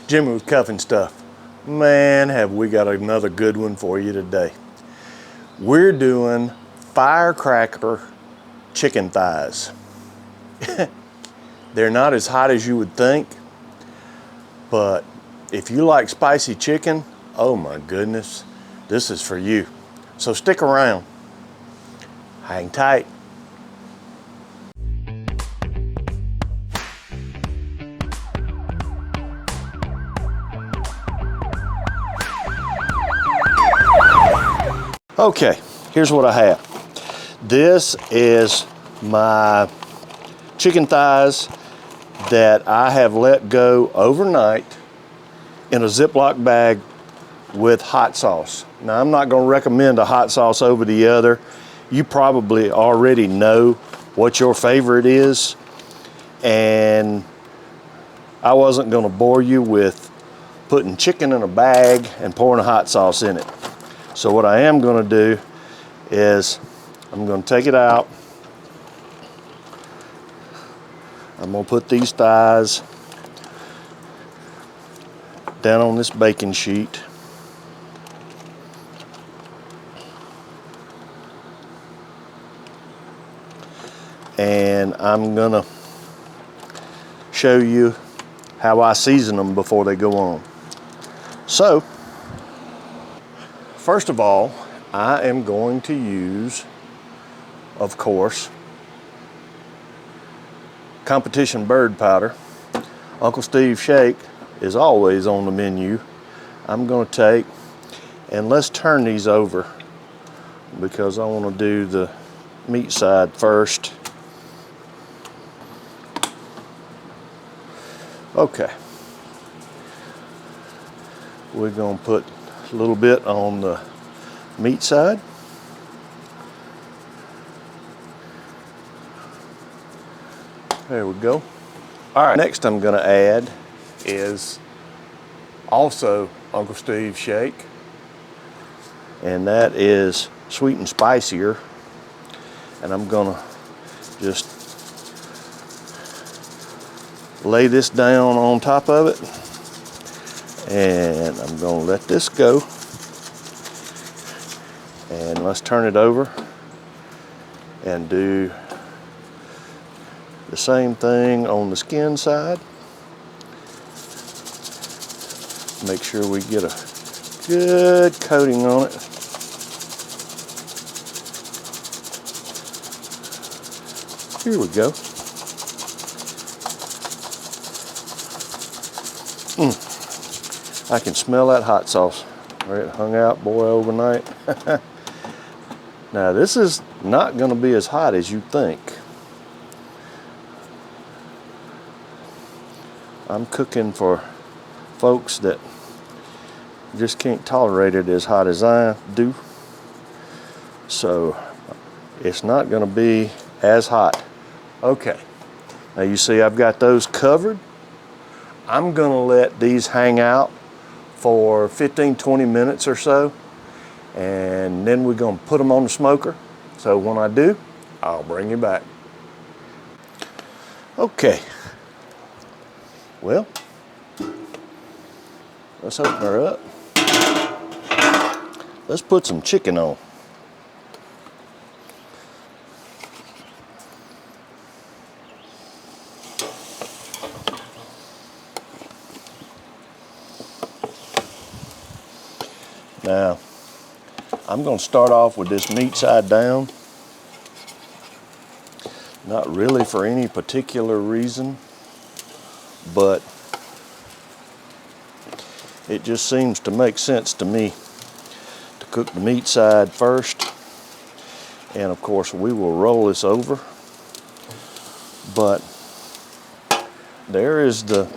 Jimmy with Cuffing Stuff. Man, have we got another good one for you today. We're doing firecracker chicken thighs. They're not as hot as you would think, but if you like spicy chicken, oh my goodness, this is for you. So stick around. Hang tight. Okay, here's what I have. This is my chicken thighs that I have let go overnight in a Ziploc bag with hot sauce. Now, I'm not going to recommend a hot sauce over the other. You probably already know what your favorite is, and I wasn't going to bore you with putting chicken in a bag and pouring a hot sauce in it. So what I am going to do is I'm going to take it out. I'm going to put these thighs down on this baking sheet. And I'm going to show you how I season them before they go on. So, first of all, I am going to use, of course, competition bird powder. Uncle Steve Shake is always on the menu. I'm going to take, and let's turn these over because I want to do the meat side first. Okay. We're going to put a little bit on the meat side. There we go. All right, next I'm going to add is also Uncle Steve's Shake, and that is sweet and spicier. And I'm going to just lay this down on top of it, and I'm going to let this go. And let's turn it over and do the same thing on the skin side. Make sure we get a good coating on it. Here we go. I can smell that hot sauce where it hung out, boy, overnight. Now, this is not going to be as hot as you think. I'm cooking for folks that just can't tolerate it as hot as I do. So, it's not going to be as hot. Okay. Now, you see I've got those covered. I'm going to let these hang out for 15-20 minutes or so, and then we're going to put them on the smoker. So when I do, I'll bring you back. Okay, well, let's open her up. Let's put some chicken on. Now, I'm going to start off with this meat side down. Not really for any particular reason, but it just seems to make sense to me to cook the meat side first. And of course, we will roll this over. But there is the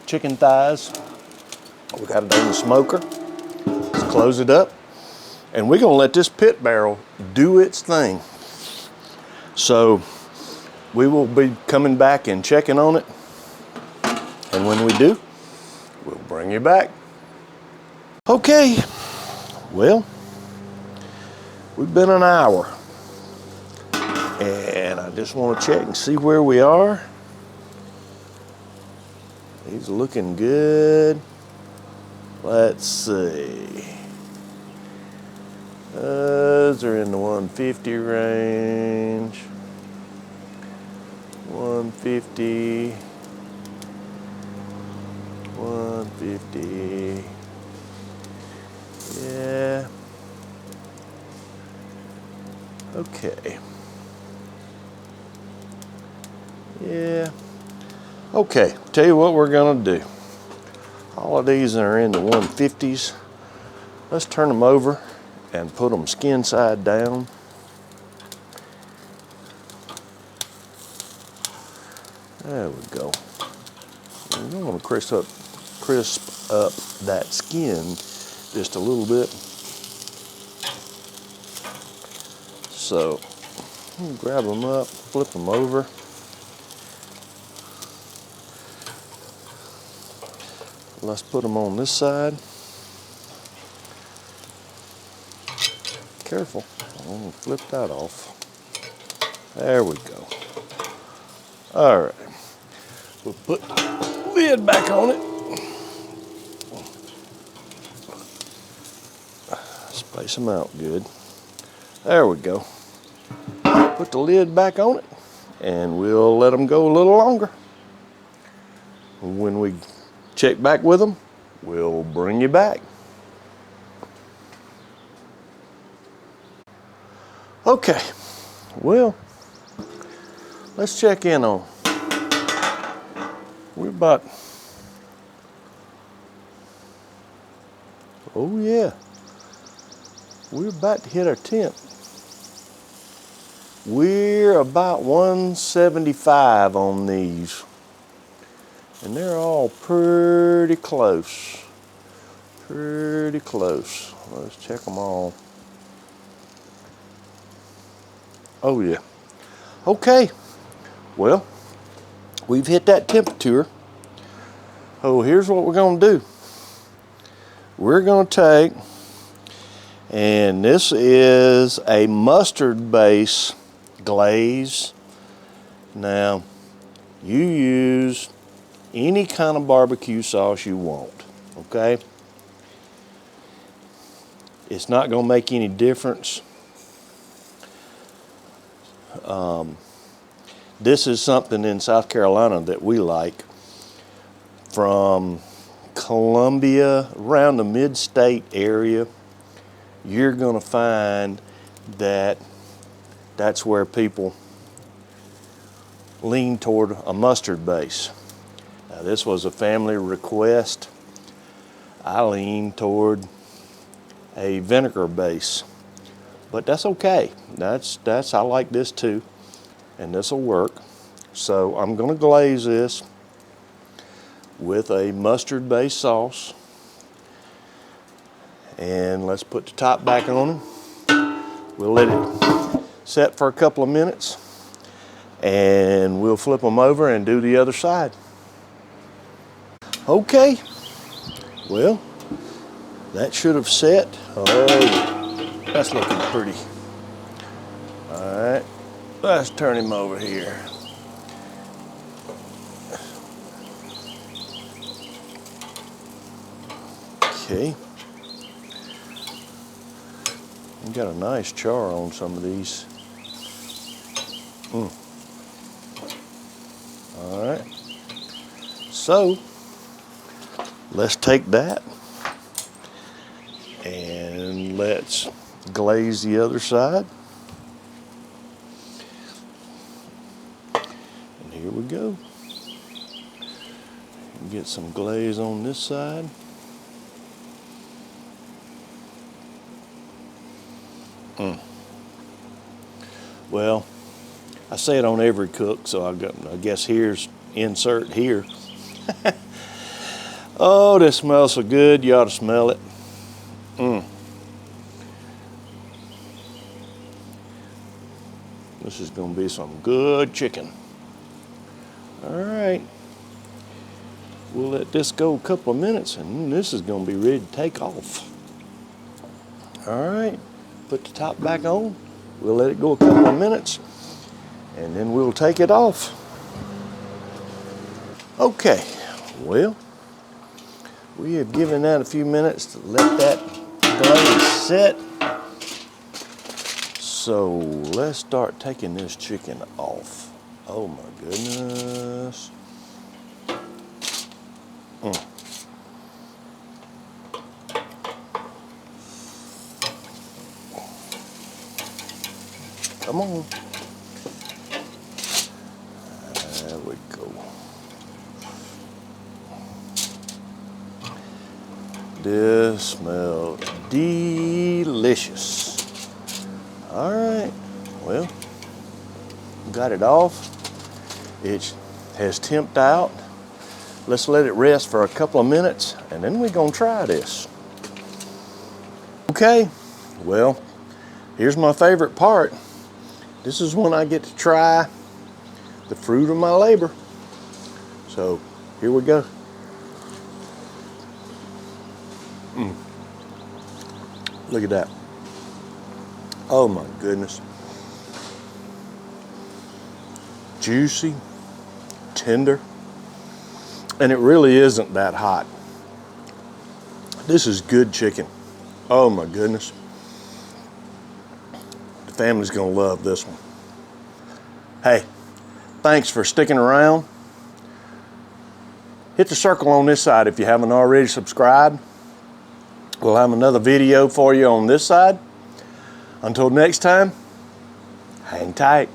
chicken thighs. We got it on the smoker. Let's close it up. And we're gonna let this pit barrel do its thing. So we will be coming back and checking on it. And when we do, we'll bring you back. Okay, well, we've been an hour. And I just want to check and see where we are. He's looking good. Let's see. Those are in the 150 range. 150. 150. Yeah. Okay. Yeah. Okay, tell you what we're gonna do. All of these are in the 150s. Let's turn them over and put them skin side down. There we go. I'm gonna crisp up that skin just a little bit. So, grab them up, flip them over. Let's put them on this side. Careful, I'm gonna flip that off. There we go. All right, we'll put the lid back on it. Space them out good. There we go. Put the lid back on it and we'll let them go a little longer. When we check back with them, we'll bring you back. Okay, well, let's check in on. We're about, oh yeah, we're about to hit our 10th. We're about 175 on these. And they're all pretty close. Pretty close. Let's check them all. Oh yeah. Okay. Well, we've hit that temperature. Oh, here's what we're gonna do. We're gonna take, and this is a mustard base glaze. Now, you use any kind of barbecue sauce you want, okay? It's not gonna make any difference. This is something in South Carolina that we like. From Columbia, around the mid-state area, you're gonna find that that's where people lean toward a mustard base. Now, this was a family request. I lean toward a vinegar base, but that's okay. I like this too, and this will work. So I'm gonna glaze this with a mustard based sauce, and let's put the top back on them. We'll let it set for a couple of minutes, and we'll flip them over and do the other side. Okay, well, that should have set. Oh, that's looking pretty. All right, let's turn him over here. Okay. We got a nice char on some of these. All right. So, let's take that and let's glaze the other side. And here we go. Get some glaze on this side. Well, I say it on every cook, so I guess here's insert here. Oh, this smells so good. You ought to smell it. This is going to be some good chicken. All right. We'll let this go a couple of minutes, and this is going to be ready to take off. All right. Put the top back on. We'll let it go a couple of minutes, and then we'll take it off. Okay, Well, we have given that a few minutes to let that glaze set. So let's start taking this chicken off. Oh my goodness. Come on. There we go. This smells delicious. All right, well, got it off. It has temped out. Let's let it rest for a couple of minutes and then we're gonna try this. Okay, well, here's my favorite part. This is when I get to try the fruit of my labor. So here we go. Look at that. Oh my goodness. Juicy, tender, and it really isn't that hot. This is good chicken. Oh my goodness. The family's gonna love this one. Hey, thanks for sticking around. Hit the circle on this side if you haven't already subscribed. We'll have another video for you on this side. Until next time, hang tight.